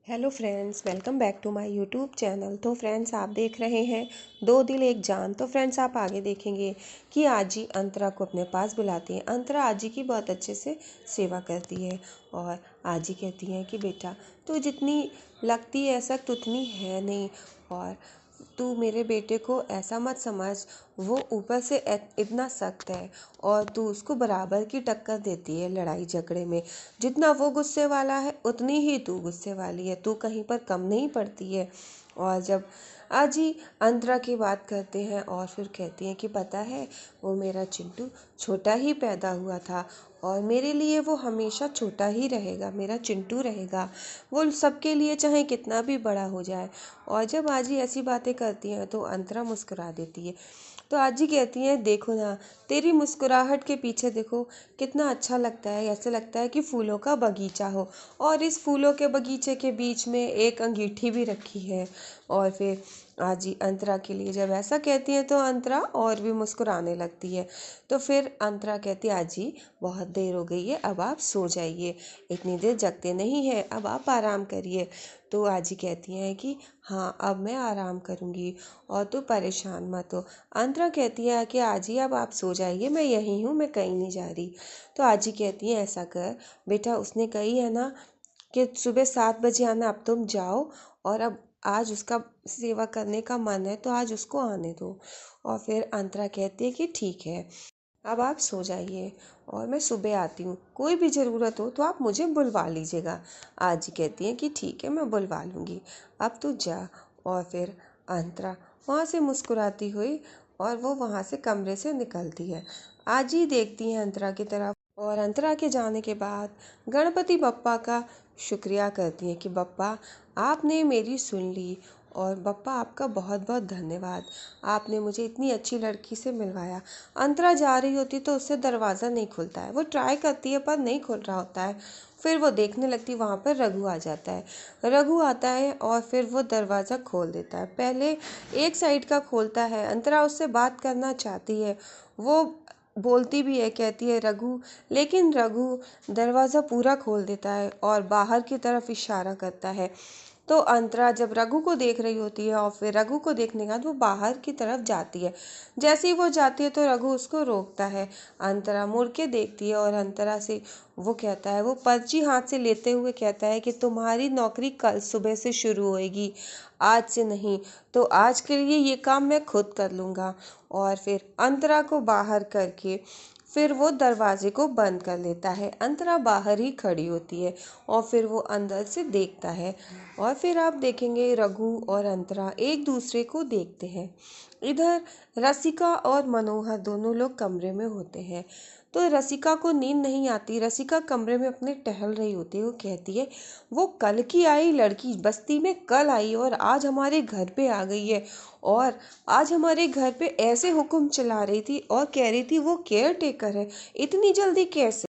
Hello friends, welcome back to my YouTube channel. तो friends, आप देख रहे हैं दो दिल एक जान। तो फ्रेंड्स, आप आगे देखेंगे कि आजी अंतरा को अपने पास बुलाती है। अंतरा आजी की बहुत अच्छे से सेवा करती है और आजी कहती है कि बेटा, तू जितनी लगती है सख्त उतनी है नहीं, और तू मेरे बेटे को ऐसा मत समझ, वो ऊपर से इतना सख्त है और तू उसको बराबर की टक्कर देती है लड़ाई झगड़े में। जितना वो गुस्से वाला है उतनी ही तू गुस्से वाली है, तू कहीं पर कम नहीं पड़ती है। और जब आजी अंतरा की बात करते हैं और फिर कहती हैं कि पता है, वो मेरा चिंटू छोटा ही पैदा हुआ था और मेरे लिए वो हमेशा छोटा ही रहेगा, मेरा चिंटू रहेगा। वो सबके लिए चाहे कितना भी बड़ा हो जाए। और जब आजी ऐसी बातें करती हैं तो अंतरा मुस्कुरा देती है। तो आजी कहती हैं, देखो ना, तेरी मुस्कुराहट के पीछे देखो कितना अच्छा लगता है, ऐसे लगता है कि फूलों का बगीचा हो, और इस फूलों के बगीचे के बीच में एक अंगीठी भी रखी है। और फिर आजी अंतरा के लिए जब ऐसा कहती है तो अंतरा और भी मुस्कुराने लगती है। तो फिर अंतरा कहती है, आजी बहुत देर हो गई है, अब आप सो जाइए, इतनी देर जगते नहीं हैं, अब आप आराम करिए। तो आजी कहती हैं कि हाँ, अब मैं आराम करूँगी और तू परेशान मत हो। अंतरा कहती है कि आजी अब आप सो जाइए, मैं यहीं हूँ, मैं कहीं नहीं जा रही। तो आजी कहती है, ऐसा कर बेटा, उसने कही है ना कि सुबह 7 बजे आना, अब तुम जाओ, और अब आज उसका सेवा करने का मन है तो आज उसको आने दो। और फिर अंतरा कहती है कि ठीक है, अब आप सो जाइए और मैं सुबह आती हूँ, कोई भी ज़रूरत हो तो आप मुझे बुलवा लीजिएगा। आजी कहती हैं कि ठीक है, मैं बुलवा लूँगी, अब तू जा। और फिर अंतरा वहाँ से मुस्कुराती हुई और वो वहाँ से कमरे से निकलती है। आजी देखती हैं अंतरा की तरफ और अंतरा के जाने के बाद गणपति बप्पा का शुक्रिया करती हैं कि बप्पा, आपने मेरी सुन ली, और बप्पा आपका बहुत बहुत धन्यवाद, आपने मुझे इतनी अच्छी लड़की से मिलवाया। अंतरा जा रही होती तो उससे दरवाज़ा नहीं खुलता है, वो ट्राई करती है पर नहीं खुल रहा होता है। फिर वो देखने लगती, वहाँ पर रघु आ जाता है। रघु आता है और फिर वो दरवाज़ा खोल देता है। पहले एक साइड का खोलता है, अंतरा उससे बात करना चाहती है, वो बोलती भी है, कहती है रघु, लेकिन रघु दरवाज़ा पूरा खोल देता है और बाहर की तरफ इशारा करता है। तो अंतरा जब रघु को देख रही होती है और फिर रघु को देखने के बाद वो बाहर की तरफ जाती है। जैसे ही वो जाती है तो रघु उसको रोकता है। अंतरा मुड़ के देखती है और अंतरा से वो कहता है, वो पर्ची हाथ से लेते हुए कहता है कि तुम्हारी नौकरी कल सुबह से शुरू होएगी, आज से नहीं। तो आज के लिए ये काम मैं खुद कर लूँगा। और फिर अंतरा को बाहर करके फिर वो दरवाजे को बंद कर लेता है। अंतरा बाहर ही खड़ी होती है और फिर वो अंदर से देखता है। और फिर आप देखेंगे रघु और अंतरा एक दूसरे को देखते हैं। इधर रसिका और मनोहर दोनों लोग कमरे में होते हैं। तो रसिका को नींद नहीं आती, रसिका कमरे में अपने टहल रही होती है। वो कहती है, वो कल की आई लड़की, बस्ती में कल आई और आज हमारे घर पे आ गई है, और आज हमारे घर पे ऐसे हुक्म चला रही थी और कह रही थी वो केयर टेकर है, इतनी जल्दी कैसे।